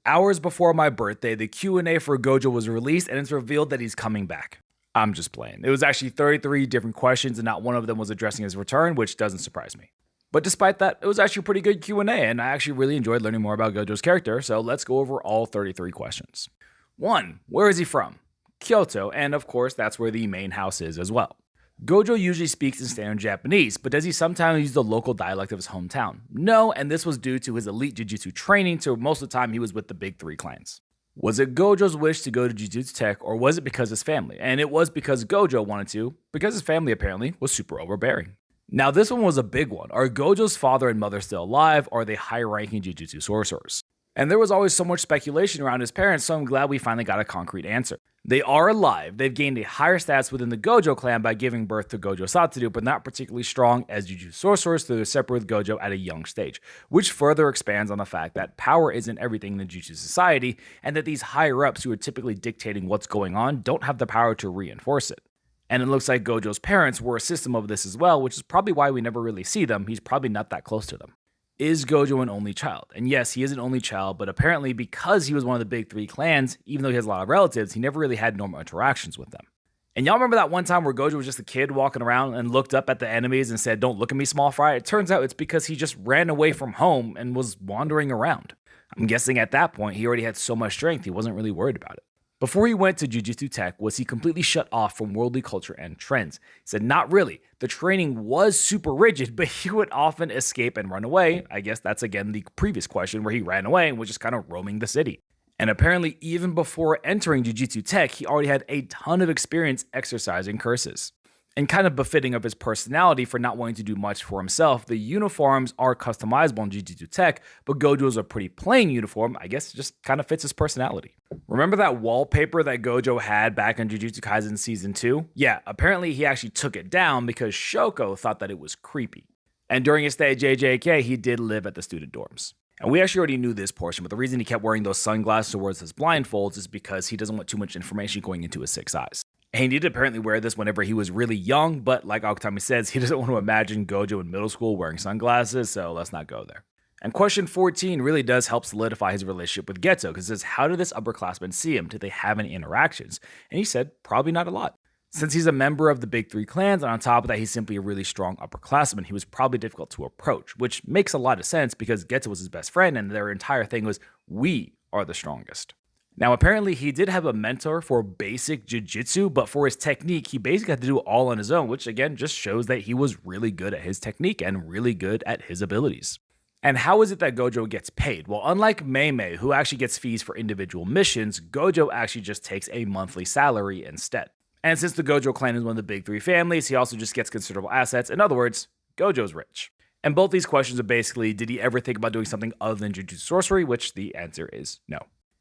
Hours before my birthday, the Q&A for Gojo was released and it's revealed that he's coming back. I'm just playing. It was actually 33 different questions and not one of them was addressing his return, which doesn't surprise me. But despite that, it was actually a pretty good Q&A and I actually really enjoyed learning more about Gojo's character, so let's go over all 33 questions. 1. Where is he from? Kyoto, and of course that's where the main house is as well. Gojo usually speaks in standard Japanese, but does he sometimes use the local dialect of his hometown? No, and this was due to his elite Jujutsu training, so most of the time he was with the big three clans. Was it Gojo's wish to go to Jujutsu Tech, or was it because his family? And it was because Gojo wanted to, because his family apparently was super overbearing. Now this one was a big one. Are Gojo's father and mother still alive, or are they high-ranking Jujutsu sorcerers? And there was always so much speculation around his parents, so I'm glad we finally got a concrete answer. They are alive. They've gained a higher status within the Gojo clan by giving birth to Gojo Satoru, but not particularly strong as Jujutsu sorcerers, so they're separate with Gojo at a young stage, which further expands on the fact that power isn't everything in the Jujutsu society, and that these higher-ups who are typically dictating what's going on don't have the power to reinforce it. And it looks like Gojo's parents were a system of this as well, which is probably why we never really see them. He's probably not that close to them. Is Gojo an only child? And yes, he is an only child, but apparently because he was one of the big three clans, even though he has a lot of relatives, he never really had normal interactions with them. And y'all remember that one time where Gojo was just a kid walking around and looked up at the enemies and said, "Don't look at me, small fry"? It turns out it's because he just ran away from home and was wandering around. I'm guessing at that point, he already had so much strength, he wasn't really worried about it. Before he went to Jujutsu Tech, was he completely shut off from worldly culture and trends? He said, not really. The training was super rigid, but he would often escape and run away. I guess that's again the previous question where he ran away and was just kind of roaming the city. And apparently, even before entering Jujutsu Tech, he already had a ton of experience exercising curses. And kind of befitting of his personality for not wanting to do much for himself, the uniforms are customizable in Jujutsu Tech, but Gojo's a pretty plain uniform. I guess it just kind of fits his personality. Remember that wallpaper that Gojo had back in Jujutsu Kaisen Season 2? Yeah, apparently he actually took it down because Shoko thought that it was creepy. And during his stay at JJK, he did live at the student dorms. And we actually already knew this portion, but the reason he kept wearing those sunglasses towards his blindfolds is because he doesn't want too much information going into his 6 eyes. And he did apparently wear this whenever he was really young, but like Akutami says, he doesn't want to imagine Gojo in middle school wearing sunglasses, so let's not go there. And question 14 really does help solidify his relationship with Geto, because it says, how did this upperclassman see him? Did they have any interactions? And he said, probably not a lot. Since he's a member of the big three clans, and on top of that, he's simply a really strong upperclassman, he was probably difficult to approach, which makes a lot of sense because Geto was his best friend, and their entire thing was, we are the strongest. Now, apparently, he did have a mentor for basic jiu-jitsu, but for his technique, he basically had to do it all on his own, which again just shows that he was really good at his technique and really good at his abilities. And how is it that Gojo gets paid? Well, unlike Mei, who actually gets fees for individual missions, Gojo actually just takes a monthly salary instead. And since the Gojo clan is one of the big three families, he also just gets considerable assets. In other words, Gojo's rich. And both these questions are basically, did he ever think about doing something other than Jujutsu sorcery? Which the answer is no.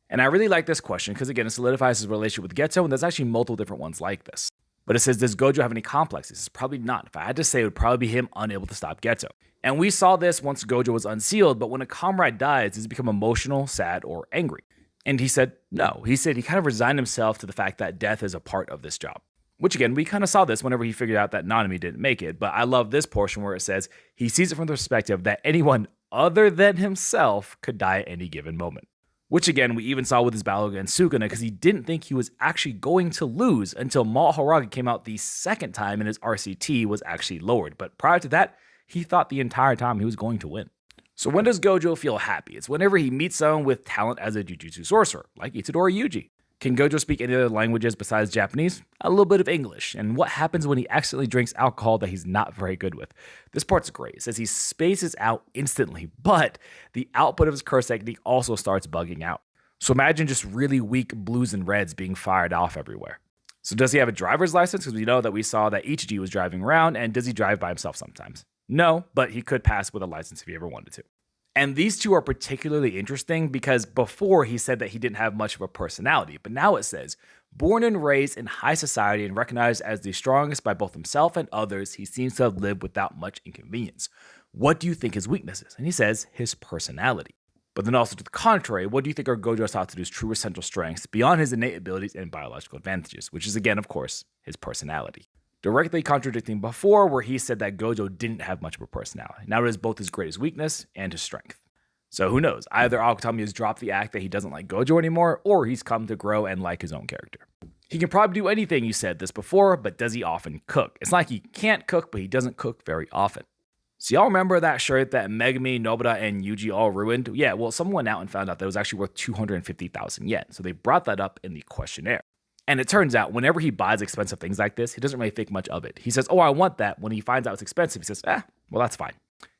And I really like this question because, again, it solidifies his relationship with Geto, and there's actually multiple different ones like this. But it says, does Gojo have any complexes? It's probably not. If I had to say, it would probably be him unable to stop Geto. And we saw this once Gojo was unsealed, but when a comrade dies, does he become emotional, sad, or angry? And he said, no. He said he kind of resigned himself to the fact that death is a part of this job. Which, again, we kind of saw this whenever he figured out that Nanami didn't make it. But I love this portion where it says he sees it from the perspective that anyone other than himself could die at any given moment. Which again, we even saw with his battle against Sukuna because he didn't think he was actually going to lose until Mahoraga came out the second time and his RCT was actually lowered. But prior to that, he thought the entire time he was going to win. So when does Gojo feel happy? It's whenever he meets someone with talent as a Jujutsu sorcerer, like Itadori Yuji. Can Gojo speak any other languages besides Japanese? A little bit of English. And what happens when he accidentally drinks alcohol that he's not very good with? This part's great. It says he spaces out instantly, but the output of his curse technique also starts bugging out. So imagine just really weak blues and reds being fired off everywhere. So does he have a driver's license? Because we know that we saw that Ichiji was driving around, and does he drive by himself sometimes? No, but he could pass with a license if he ever wanted to. And these two are particularly interesting because before he said that he didn't have much of a personality, but now it says, born and raised in high society and recognized as the strongest by both himself and others, he seems to have lived without much inconvenience. What do you think his weakness is? And he says his personality. But then also to the contrary, what do you think are Gojo Satoru's true essential strengths beyond his innate abilities and biological advantages, which is again, of course, his personality. Directly contradicting before where he said that Gojo didn't have much of a personality. Now it is both his greatest weakness and his strength. So who knows? Either Akutami has dropped the act that he doesn't like Gojo anymore, or he's come to grow and like his own character. He can probably do anything, you said this before, but does he often cook? It's not like he can't cook, but he doesn't cook very often. So y'all remember that shirt that Megumi, Nobita, and Yuji all ruined? Yeah, well, someone went out and found out that it was actually worth 250,000 yen. So they brought that up in the questionnaire. And it turns out whenever he buys expensive things like this, he doesn't really think much of it. He says, oh, I want that. When he finds out it's expensive, he says, well, that's fine.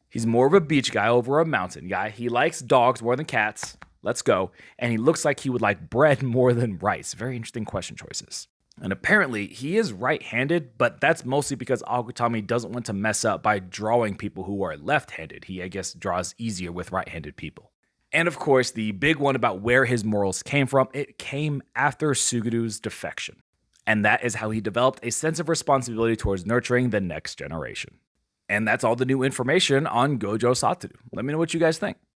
He's more of a beach guy over a mountain guy. He likes dogs more than cats. Let's go. And he looks like he would like bread more than rice. Very interesting question choices. And apparently, he is right-handed, but that's mostly because Akutami doesn't want to mess up by drawing people who are left-handed. He, I guess, draws easier with right-handed people. And of course, the big one about where his morals came from, it came after Suguru's defection. And that is how he developed a sense of responsibility towards nurturing the next generation. And that's all the new information on Gojo Satoru. Let me know what you guys think.